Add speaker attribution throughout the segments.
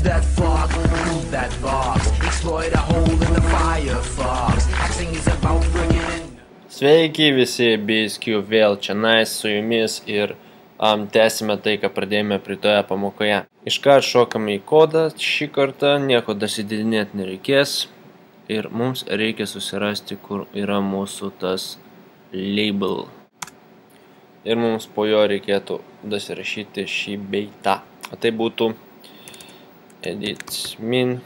Speaker 1: that fog, remove that box, exploit a hole in the Firefox. Hacking is about bringing in.
Speaker 2: Sveiki visi, BSQ vėl čia su jumis ir tęsime tai, ką pradėjome praeitoje pamokoje. Iškart šokame į kodą, šį kartą nieko dasididinėti nereikės ir mums reikia susirasti, kur yra mūsų tas label. Ir mums po jo reikėtų dasirašyti šį bei tą. O tai būtų edit min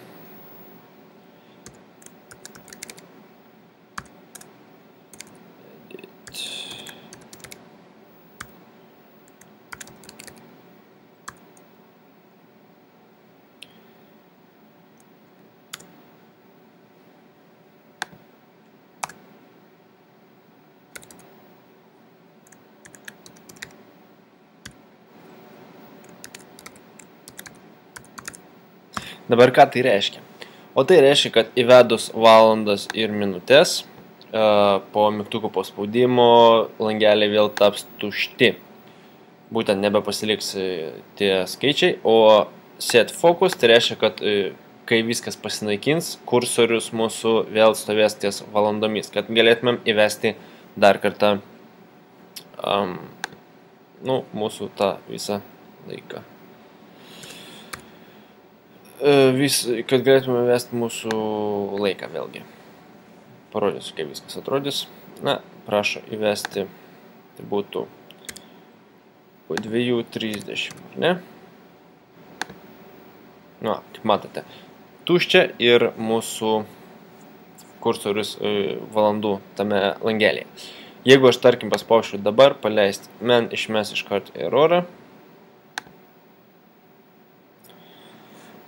Speaker 2: Dabar ką tai reiškia? O tai reiškia, kad įvedus valandas ir minutės, po mygtuko paspaudimo langeliai vėl taps tušti. Būtent nebepasiliks tie skaičiai, o set focus tai reiškia, kad kai viskas pasinaikins, kursorius mūsų vėl stovės ties valandomis, kad galėtumėm įvesti dar kartą mūsų tą visą laiką. Kad galėtume vesti mūsų laiką vėlgi. Parodysiu, kaip viskas atrodys. Na, prašo įvesti, tai būtų po 2:30, ne? Na, kaip matote, tuščia ir mūsų kursorius valandų tame langelėje. Jeigu aš, tarkim, paspaušiu dabar paleisti, man išmes iškart errorą.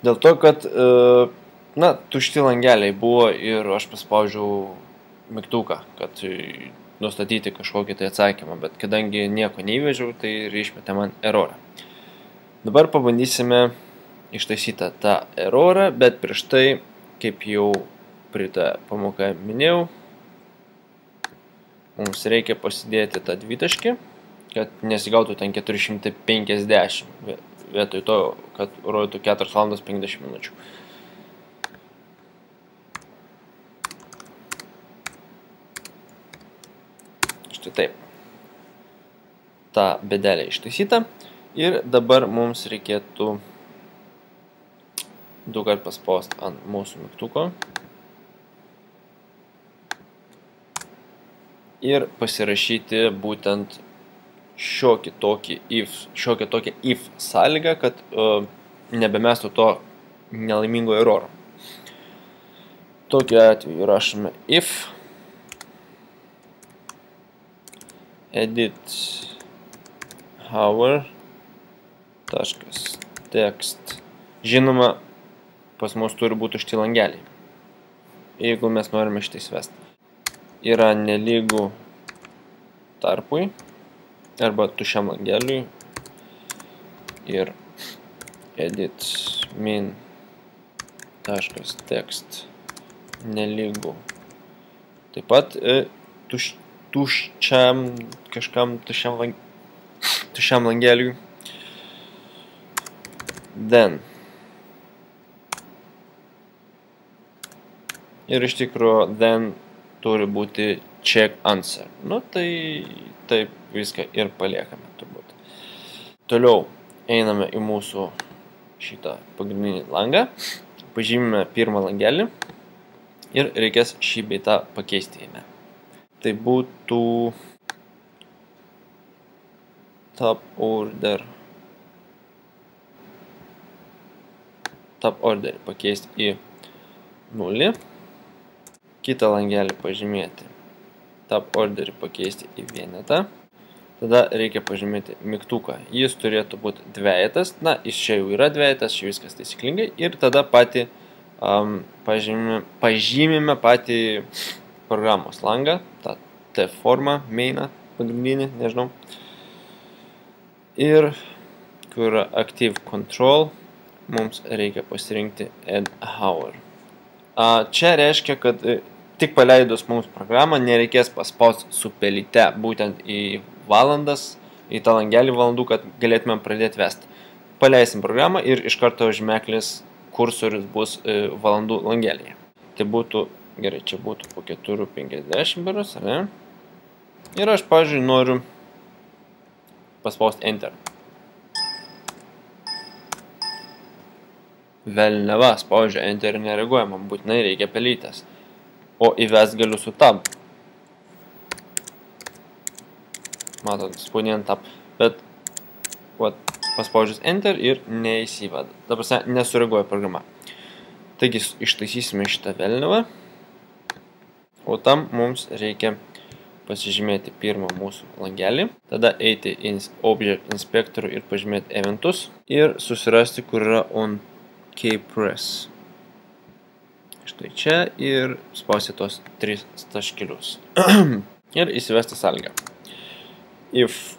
Speaker 2: Dėl to, kad, tušti langeliai buvo ir aš paspaudžiau mygtuką, kad nustatyti kažkokį tai atsakymą, bet kadangi nieko neįvežiau, tai ir išmetė man errorą. Dabar pabandysime ištaisyti tą errorą, bet prieš tai, kaip jau praeitą pamoką minėjau, mums reikia pasidėti tą dvitaškį, kad nesigautų ten 450. Vietoj to, kad rodytų 4 valandas 50 minučių. Štai taip. Ta bėdelė ištaisyta. Ir dabar mums reikėtų du kart paspausti ant mūsų mygtuko. Ir pasirašyti būtent šiokią tokią if sąlygą, kad nebemestų to nelaimingo erroro. Tokiu atveju rašome if edit hour .text. Žinoma, pas mus turi būti tušti langeliai, jeigu mes norime šitą įsivesti. Yra nelygu tarpui arba tušiam langeliui ir edit min .text nelygu. Taip pat tuščiam langeliui. Then. Ir iš tikrųjų then turi būti check answer. Nu tai taip viską ir paliekame turbūt. Toliau einame į mūsų šitą pagrindinį langą, pažymime pirmą langelį ir reikės šį bei tą pakeisti jame. Tai būtų top order pakeisti į 0, kitą langelį pažymėti, top orderį pakeisti į vienetą. Tada reikia pažymėti mygtuką. Jis turėtų būti dvejetas. Na, jis čia jau yra dvejetas, čia viskas taisyklingai. Ir tada patį pažymime patį programos langą, tą T formą, mainą, pagrindinį, nežinau. Ir kur yra active control, mums reikia pasirinkti add hour. Čia reiškia, kad tik paleidus mums programą nereikės paspausti su pelyte būtent į valandas, į tą langelį valandų, kad galėtumėm pradėti vesti. Paleisim programą ir iš karto žymeklis kursorius bus valandų langelėje. Tai būtų, gerai, čia būtų po 4:50 berods, ar ne? Ir aš, pavyzdžiui, noriu paspausti Enter. Velniava, spaudžiu Enter ir nereaguoja, man būtinai reikia pelytės. O įvest galiu su Tab. Matot, spaudinant Tab. Bet paspaudžius Enter ir neįsiveda. Ta prasme, nesureaguoja programa. Taigi, ištaisysime šitą velniavą. O tam mums reikia pasižymėti pirmą mūsų langelį. Tada eiti į Object Inspector ir pažymėti eventus. Ir susirasti, kur yra OnKPress. Štai čia ir spausti tos 3 taškelius. Ir įsivesti sąlygą. If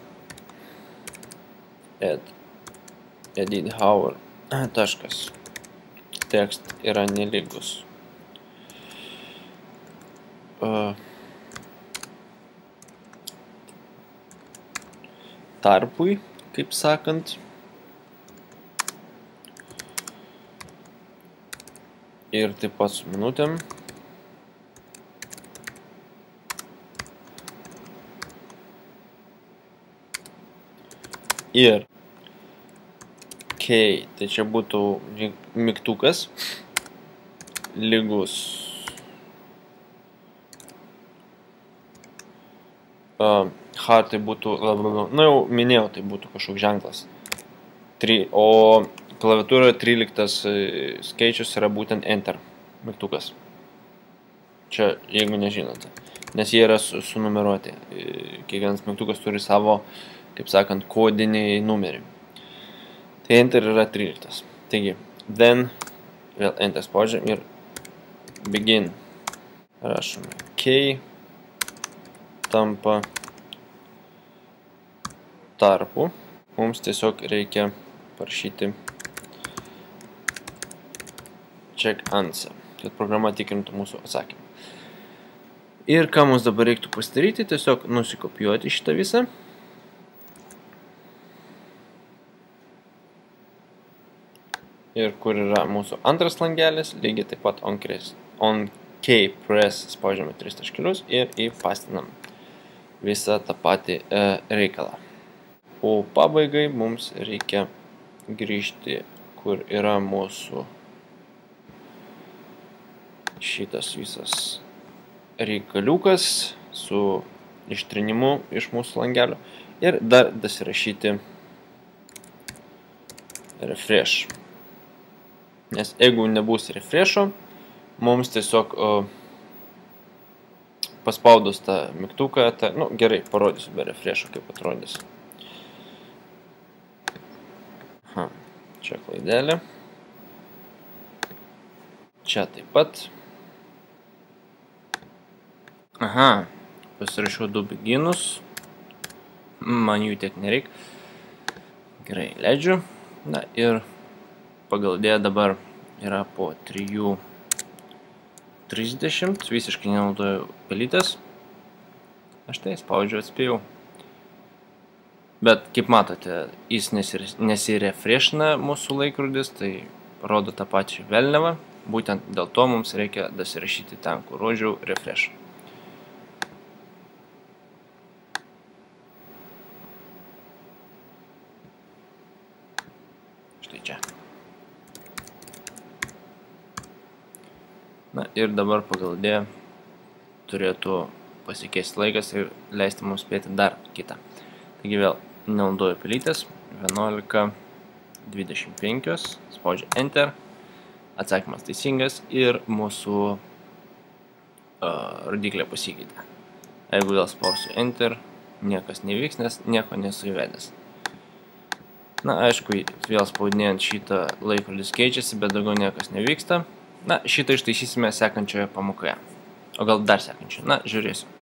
Speaker 2: edit hour taškas text yra nelygus tarpui, kaip sakant, ir taip pat su minutėm. Ir K, tai čia būtų mygtukas, lygus hard tai būtų, na jau minėjau, tai būtų kažkoks ženklas. O klaviatūroje 13 skaičius yra būtent Enter mygtukas. Čia, jeigu nežinote, nes jie yra sunumeruoti. Kiekvienas mygtukas turi savo, kaip sakant, kodinį numerį. Tai Enter yra 13. Taigi, then, vėl Enter spaudžiam ir begin. Rašome K, tampa tarpu. Mums tiesiog reikia parašyti check answer, kad programa tikrintų mūsų atsakymą. Ir ką mums dabar reiktų pasidaryti, tiesiog nusikopijuoti šitą visą. Ir kur yra mūsų antras langelis, lygiai taip pat OnKPress spaudžiame 3 taškelius ir įpastinam visą tą patį reikalą. O pabaigai mums reikia grįžti, kur yra mūsų šitas visas reikaliukas su ištrinimu iš mūsų langelio ir dar dasirašyti refresh. Nes jeigu nebus refresho, mums tiesiog paspaudus tą mygtuką, nu gerai, parodysiu be refresho, kaip atrodys. Čia klaidelė. Čia taip pat. Aha, pasirašiau 2 beginus. Man jų tiek nereik. Gerai, leidžiu. Na ir pagal idėją dabar yra po 3:30, visiškai nenaudoju pelytės. Aš tai spaudžiu, atspėjau. Bet, kaip matote, jis nesirefreshina mūsų laikrodis, tai rodo tą pačią velniavą. Būtent dėl to mums reikia dasirašyti ten, kur rodžiau refresh. Štai čia. Na ir dabar pagal idėją turėtų pasikeisti laikas ir leisti mums spėti dar kitą. Taigi vėl nenaudoju pelytės, 11:25, spaudžiu Enter, atsakymas teisingas ir mūsų rodiklė pasikeitė. Jeigu vėl spausiu Enter, niekas nevyks, nes nieko nesu įvedęs. Na, aišku, vėl spaudinėjant šitą laikrodis keičiasi, bet daugiau niekas nevyksta. Na, šitą ištaisysime sekančioje pamokoje. O gal dar sekančioje. Na, žiūrėsiu.